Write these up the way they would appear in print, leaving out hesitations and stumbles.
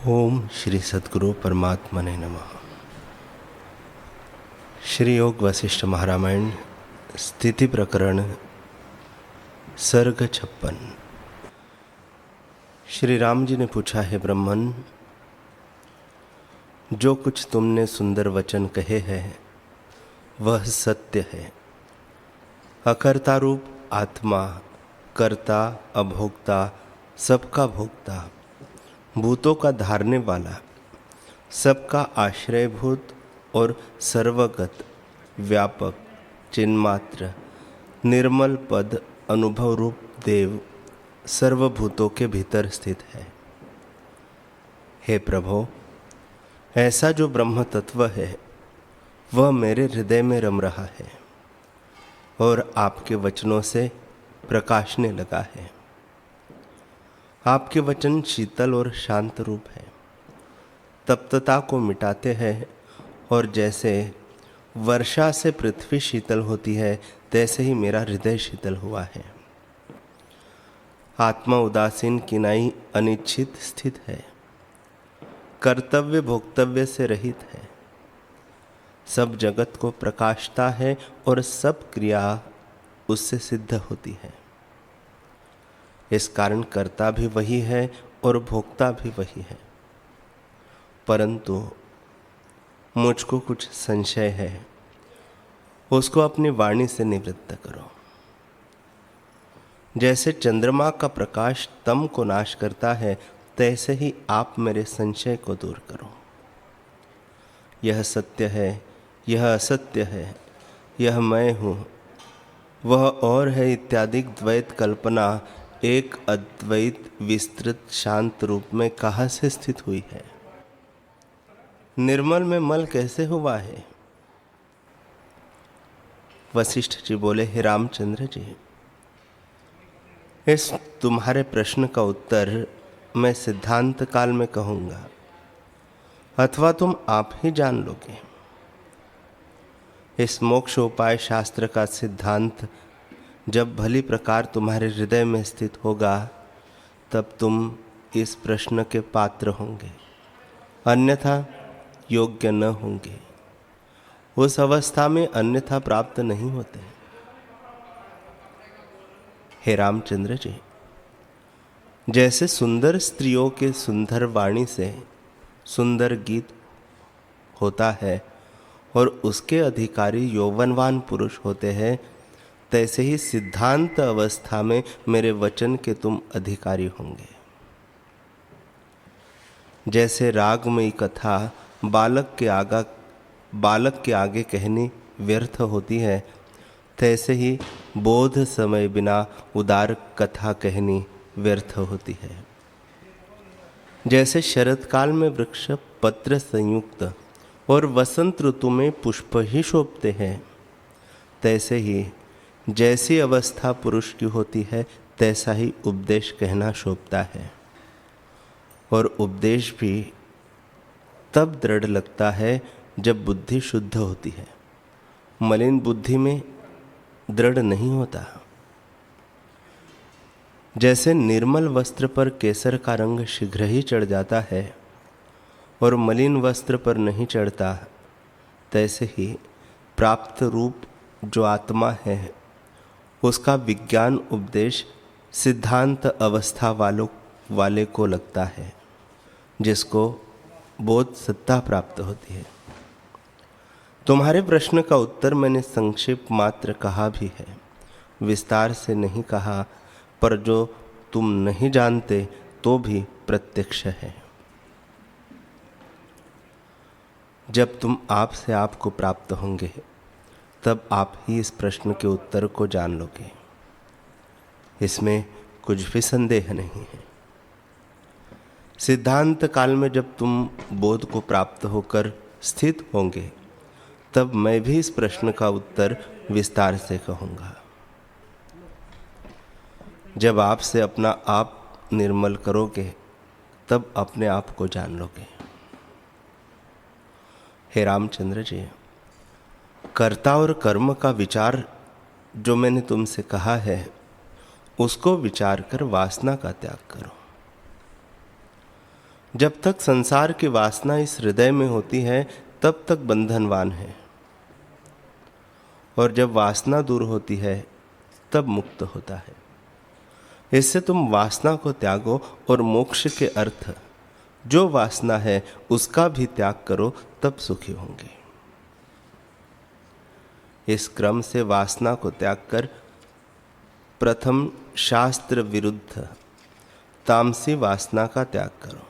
ओम श्री सद्गुरु परमात्मने नमः। श्री योग वशिष्ठ महारामायण स्थिति प्रकरण सर्ग 56। श्री राम जी ने पूछा, है ब्रह्मन, जो कुछ तुमने सुंदर वचन कहे हैं वह सत्य है। अकर्ता रूप आत्मा, कर्ता अभोक्ता, सबका भोक्ता, भूतों का धारने वाला, सबका आश्रयभूत और सर्वगत, व्यापक, चिन्मात्र, निर्मल पद, अनुभव रूप देव सर्वभूतों के भीतर स्थित है। हे प्रभो, ऐसा जो ब्रह्म तत्व है वह मेरे हृदय में रम रहा है और आपके वचनों से प्रकाशने लगा है। आपके वचन शीतल और शांत रूप है, तप्तता को मिटाते हैं, और जैसे वर्षा से पृथ्वी शीतल होती है तैसे ही मेरा हृदय शीतल हुआ है। आत्मा उदासीन, किनाई, अनिच्छित स्थित है, कर्तव्य भोक्तव्य से रहित है, सब जगत को प्रकाशता है और सब क्रिया उससे सिद्ध होती है। इस कारण कर्ता भी वही है और भोक्ता भी वही है। परंतु मुझको कुछ संशय है, उसको अपनी वाणी से निवृत्त करो। जैसे चंद्रमा का प्रकाश तम को नाश करता है, तैसे ही आप मेरे संशय को दूर करो। यह सत्य है, यह असत्य है, यह मैं हूँ, वह और है इत्यादि द्वैत कल्पना एक अद्वैत विस्तृत शांत रूप में कहाँ से स्थित हुई है? निर्मल में मल कैसे हुआ है? वशिष्ठ जी बोले, हे रामचंद्र जी, इस तुम्हारे प्रश्न का उत्तर मैं सिद्धांत काल में कहूँगा, अथवा तुम आप ही जान लोगे। इस मोक्ष उपाय शास्त्र का सिद्धांत जब भली प्रकार तुम्हारे हृदय में स्थित होगा, तब तुम इस प्रश्न के पात्र होंगे, अन्यथा योग्य न होंगे। उस अवस्था में अन्यथा प्राप्त नहीं होते। हे रामचंद्र जी, जैसे सुंदर स्त्रियों के सुंदर वाणी से सुंदर गीत होता है और उसके अधिकारी यौवनवान पुरुष होते हैं, तैसे ही सिद्धांत अवस्था में मेरे वचन के तुम अधिकारी होंगे। जैसे रागमयी कथा बालक के आगे कहनी व्यर्थ होती है, तैसे ही बोध समय बिना उदार कथा कहनी व्यर्थ होती है। जैसे शरद काल में वृक्ष पत्र संयुक्त और वसंत ऋतु में पुष्प ही शोभते हैं, तैसे ही जैसी अवस्था पुरुष की होती है तैसा ही उपदेश कहना शोभता है। और उपदेश भी तब दृढ़ लगता है जब बुद्धि शुद्ध होती है। मलिन बुद्धि में दृढ़ नहीं होता। जैसे निर्मल वस्त्र पर केसर का रंग शीघ्र ही चढ़ जाता है और मलिन वस्त्र पर नहीं चढ़ता, तैसे ही प्राप्त रूप जो आत्मा है उसका विज्ञान उपदेश सिद्धांत अवस्था वाले को लगता है, जिसको बोध सत्ता प्राप्त होती है। तुम्हारे प्रश्न का उत्तर मैंने संक्षेप मात्र कहा भी है, विस्तार से नहीं कहा, पर जो तुम नहीं जानते तो भी प्रत्यक्ष है। जब तुम आप से आपको प्राप्त होंगे, तब आप ही इस प्रश्न के उत्तर को जान लोगे। इसमें कुछ भी संदेह नहीं है। सिद्धांत काल में जब तुम बोध को प्राप्त होकर स्थित होंगे, तब मैं भी इस प्रश्न का उत्तर विस्तार से कहूँगा। जब आप से अपना आप निर्मल करोगे, तब अपने आप को जान लोगे। हे रामचंद्र जी, कर्ता और कर्म का विचार जो मैंने तुमसे कहा है, उसको विचार कर वासना का त्याग करो। जब तक संसार की वासना इस हृदय में होती है तब तक बंधनवान है, और जब वासना दूर होती है तब मुक्त होता है। इससे तुम वासना को त्यागो और मोक्ष के अर्थ जो वासना है उसका भी त्याग करो, तब सुखी होंगे। इस क्रम से वासना को त्याग कर प्रथम शास्त्र विरुद्ध तामसी वासना का त्याग करो,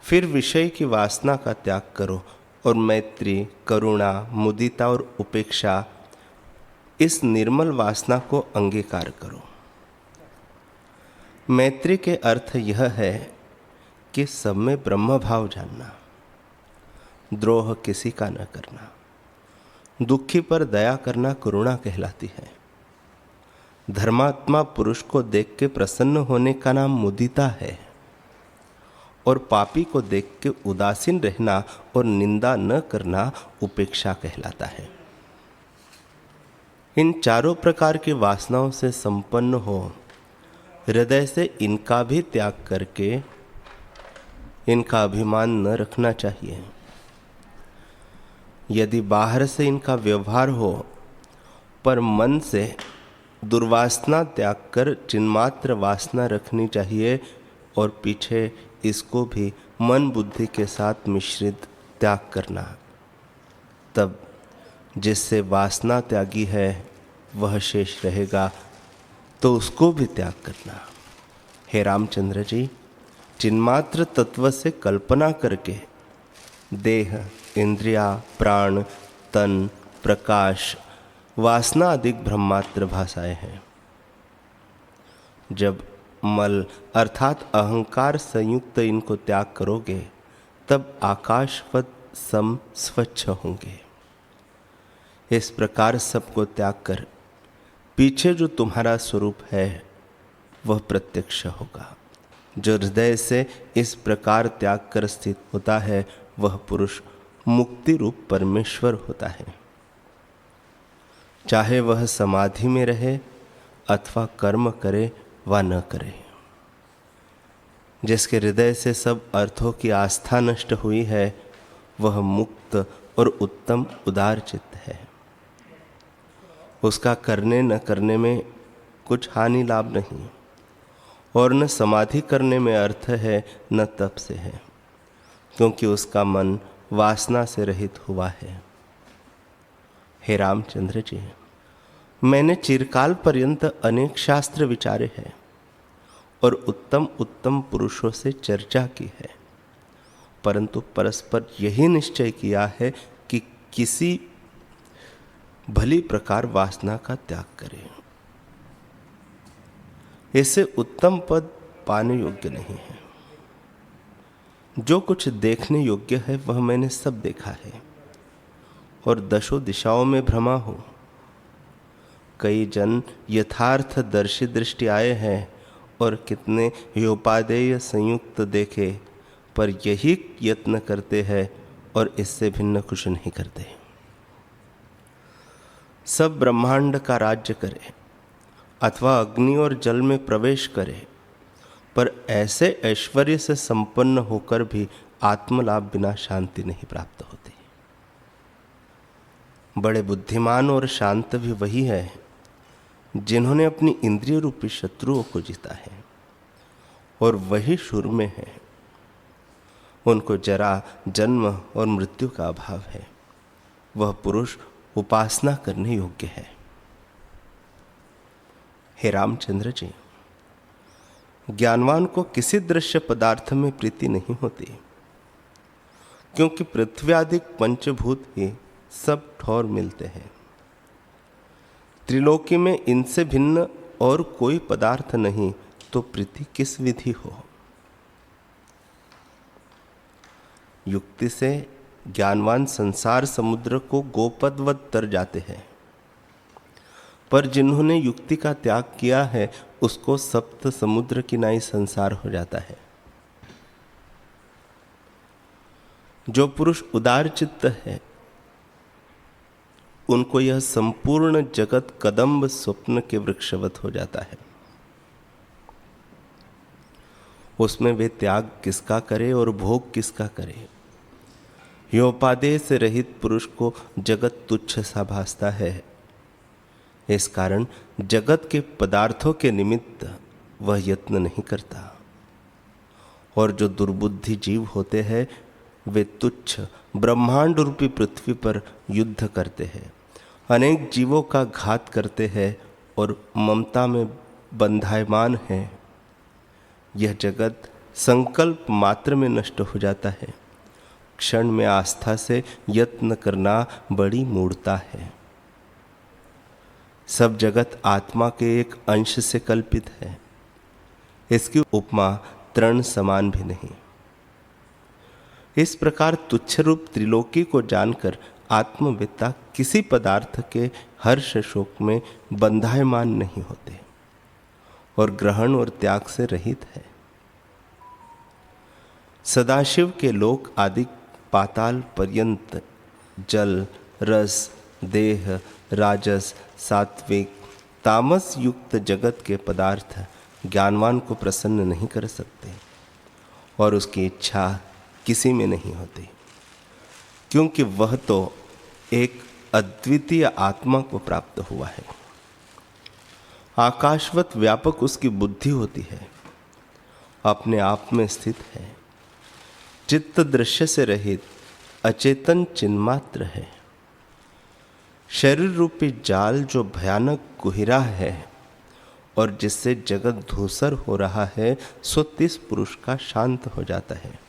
फिर विषय की वासना का त्याग करो और मैत्री, करुणा, मुदिता और उपेक्षा इस निर्मल वासना को अंगीकार करो। मैत्री के अर्थ यह है कि सब में ब्रह्म भाव जानना, द्रोह किसी का न करना, दुखी पर दया करना करुणा कहलाती है। धर्मात्मा पुरुष को देख के प्रसन्न होने का नाम मुदिता है, और पापी को देख के उदासीन रहना और निंदा न करना उपेक्षा कहलाता है। इन चारों प्रकार की वासनाओं से संपन्न हो हृदय से इनका भी त्याग करके इनका अभिमान न रखना चाहिए। यदि बाहर से इनका व्यवहार हो पर मन से दुर्वासना त्याग कर चिन्मात्र वासना रखनी चाहिए, और पीछे इसको भी मन बुद्धि के साथ मिश्रित त्याग करना। तब जिससे वासना त्यागी है वह शेष रहेगा, तो उसको भी त्याग करना। हे रामचंद्र जी, चिन्मात्र तत्व से कल्पना करके देह, इंद्रिया, प्राण, तन, प्रकाश, वासना अधिक ब्रह्मात्र भाषाएं हैं। जब मल अर्थात अहंकार संयुक्त इनको त्याग करोगे तब आकाशवत सम स्वच्छ होंगे। इस प्रकार सबको त्याग कर पीछे जो तुम्हारा स्वरूप है वह प्रत्यक्ष होगा। जो हृदय से इस प्रकार त्याग कर स्थित होता है वह पुरुष मुक्ति रूप परमेश्वर होता है। चाहे वह समाधि में रहे अथवा कर्म करे व न करे। जिसके हृदय से सब अर्थों की आस्था नष्ट हुई है वह मुक्त और उत्तम उदार चित्त है। उसका करने न करने में कुछ हानि लाभ नहीं, और न समाधि करने में अर्थ है न तप से है, क्योंकि उसका मन वासना से रहित हुआ है। हे रामचंद्र जी, मैंने चिरकाल पर्यंत अनेक शास्त्र विचारे हैं और उत्तम उत्तम पुरुषों से चर्चा की है, परंतु परस्पर यही निश्चय किया है कि किसी भली प्रकार वासना का त्याग करें। इससे उत्तम पद पाने योग्य नहीं है। जो कुछ देखने योग्य है वह मैंने सब देखा है और दशों दिशाओं में भ्रमा हूं। कई जन यथार्थ दर्शी दृष्टि आए हैं और कितने योपादेय संयुक्त देखे, पर यही यत्न करते हैं और इससे भिन्न कुछ नहीं करते। सब ब्रह्मांड का राज्य करे अथवा अग्नि और जल में प्रवेश करे, पर ऐसे ऐश्वर्य से संपन्न होकर भी आत्मलाभ बिना शांति नहीं प्राप्त होती। बड़े बुद्धिमान और शांत भी वही है जिन्होंने अपनी इंद्रिय रूपी शत्रुओं को जीता है, और वही शुरू में है। उनको जरा, जन्म और मृत्यु का अभाव है। वह पुरुष उपासना करने योग्य है। हे रामचंद्र जी, ज्ञानवान को किसी दृश्य पदार्थ में प्रीति नहीं होती, क्योंकि पृथ्वी आदि पंचभूत ही सब ठौर मिलते हैं। त्रिलोकी में इनसे भिन्न और कोई पदार्थ नहीं, तो प्रीति किस विधि हो। युक्ति से ज्ञानवान संसार समुद्र को गोपदवत तर जाते हैं, पर जिन्होंने युक्ति का त्याग किया है उसको सप्त समुद्र की नाई संसार हो जाता है। जो पुरुष उदार चित्त है उनको यह संपूर्ण जगत कदम्ब स्वप्न के वृक्षवत हो जाता है। उसमें वे त्याग किसका करे और भोग किसका करे। योपादेय से रहित पुरुष को जगत तुच्छ सा भासता है। इस कारण जगत के पदार्थों के निमित्त वह यत्न नहीं करता। और जो दुर्बुद्धि जीव होते हैं वे तुच्छ ब्रह्मांड रूपी पृथ्वी पर युद्ध करते हैं, अनेक जीवों का घात करते हैं और ममता में बंधायमान है। यह जगत संकल्प मात्र में नष्ट हो जाता है। क्षण में आस्था से यत्न करना बड़ी मूढ़ता है। सब जगत आत्मा के एक अंश से कल्पित है। इसकी उपमा तृण समान भी नहीं। इस प्रकार तुच्छ रूप त्रिलोकी को जानकर आत्मवेत्ता किसी पदार्थ के हर्ष शोक में बंधायमान नहीं होते और ग्रहण और त्याग से रहित है। सदाशिव के लोक आदि पाताल पर्यंत जल, रस, देह, राजस, सात्विक, तामस युक्त जगत के पदार्थ ज्ञानवान को प्रसन्न नहीं कर सकते और उसकी इच्छा किसी में नहीं होती, क्योंकि वह तो एक अद्वितीय आत्मा को प्राप्त हुआ है। आकाशवत व्यापक उसकी बुद्धि होती है, अपने आप में स्थित है, चित्त दृश्य से रहित अचेतन चिन्मात्र है। शरीर रूपी जाल जो भयानक कुहिरा है और जिससे जगत धूसर हो रहा है, सो तिस पुरुष का शांत हो जाता है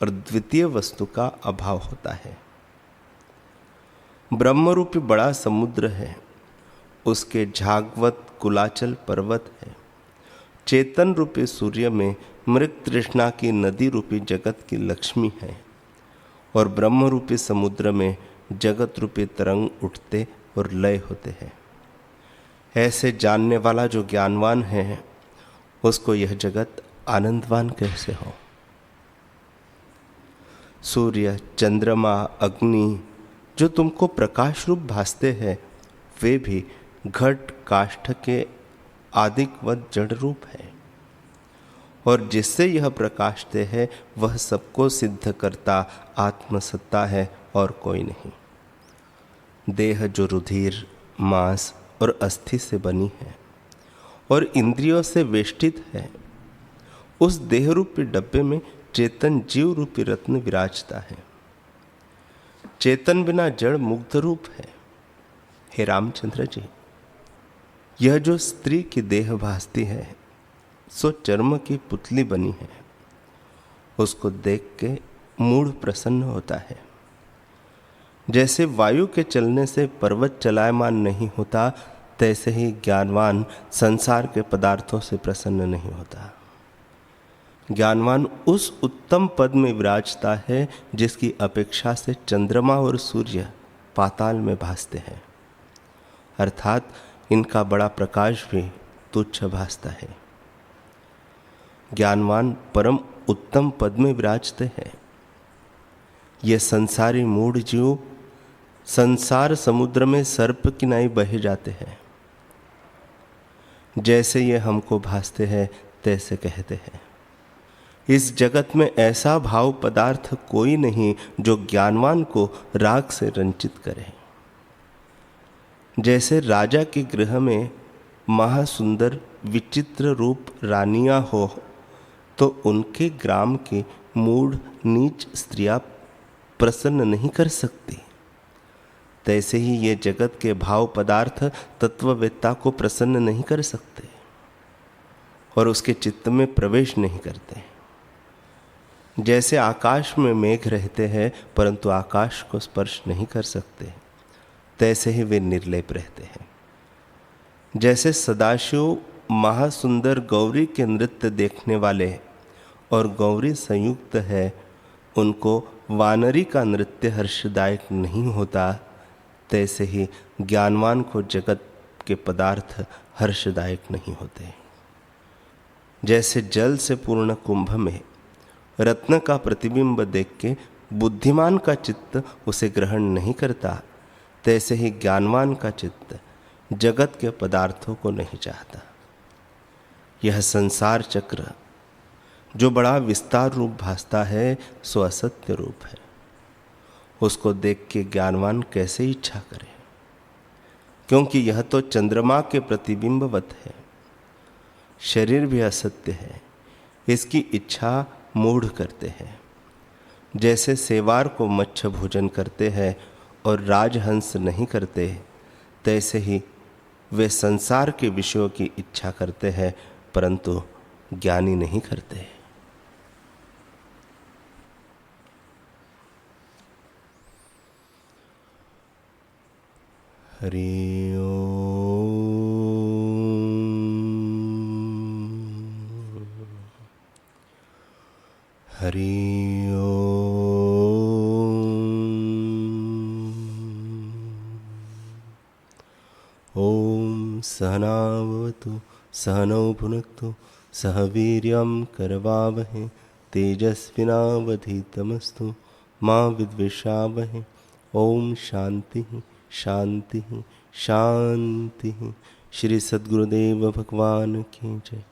और द्वितीय वस्तु का अभाव होता है। ब्रह्म रूपी बड़ा समुद्र है, उसके झागवत कुलाचल पर्वत है। चेतन रूपी सूर्य में मृग तृष्णा की नदी रूपी जगत की लक्ष्मी है और ब्रह्म रूपी समुद्र में जगत रूपी तरंग उठते और लय होते हैं। ऐसे जानने वाला जो ज्ञानवान है, उसको यह जगत आनंदवान कैसे हो। सूर्य, चंद्रमा, अग्नि जो तुमको प्रकाश रूप भासते हैं, वे भी घट काष्ठ के आदिकवत जड़ रूप है और जिससे यह प्रकाशते हैं वह सबको सिद्ध करता आत्मसत्ता है और कोई नहीं। देह जो रुधिर, मांस और अस्थि से बनी है और इंद्रियों से वेष्टित है, उस देह रूपी डब्बे में चेतन जीव रूपी रत्न विराजता है। चेतन बिना जड़ मुग्ध रूप है। हे रामचंद्र जी, यह जो स्त्री की देह भासती है, सो चर्म की पुतली बनी है। उसको देख के मूढ़ प्रसन्न होता है। जैसे वायु के चलने से पर्वत चलायमान नहीं होता, तैसे ही ज्ञानवान संसार के पदार्थों से प्रसन्न नहीं होता। ज्ञानवान उस उत्तम पद में विराजता है जिसकी अपेक्षा से चंद्रमा और सूर्य पाताल में भासते हैं, अर्थात इनका बड़ा प्रकाश भी तुच्छ भासता है। ज्ञानवान परम उत्तम पद में विराजते हैं। ये संसारी मूढ़ जीव संसार समुद्र में सर्प की नाई बहे जाते हैं। जैसे ये हमको भासते हैं तैसे कहते हैं। इस जगत में ऐसा भाव पदार्थ कोई नहीं जो ज्ञानवान को राग से रंजित करे। जैसे राजा के गृह में महासुंदर विचित्र रूप रानियां हो, तो उनके ग्राम की मूढ़ नीच स्त्रियां प्रसन्न नहीं कर सकती, तैसे ही ये जगत के भाव पदार्थ तत्ववेत्ता को प्रसन्न नहीं कर सकते और उसके चित्त में प्रवेश नहीं करते। जैसे आकाश में मेघ रहते हैं परंतु आकाश को स्पर्श नहीं कर सकते, तैसे ही वे निर्लेप रहते हैं। जैसे सदाशिव महासुंदर गौरी के नृत्य देखने वाले और गौरी संयुक्त है, उनको वानरी का नृत्य हर्षदायक नहीं होता, तैसे ही ज्ञानवान को जगत के पदार्थ हर्षदायक नहीं होते। जैसे जल से पूर्ण कुंभ में रत्न का प्रतिबिंब देख के बुद्धिमान का चित्त उसे ग्रहण नहीं करता, तैसे ही ज्ञानवान का चित्त जगत के पदार्थों को नहीं चाहता। यह संसार चक्र जो बड़ा विस्तार रूप भासता है सो असत्य रूप है। उसको देख के ज्ञानवान कैसे इच्छा करे, क्योंकि यह तो चंद्रमा के प्रतिबिंबवत है। शरीर भी असत्य है, इसकी इच्छा मूढ़ करते हैं। जैसे सेवार को मच्छ भोजन करते हैं और राजहंस नहीं करते, तैसे ही वे संसार के विषयों की इच्छा करते हैं, परंतु ज्ञानी नहीं करते। हरि ओम। हरि ओम। ओम सहना भवतु सहनौ भुनक्तु सह वीर्यं करवावहै तेजस्विनावधीतमस्तु मा विद्विषावहै। ओम शांति शांति शांति। श्री सद्गुरुदेव भगवान की जय।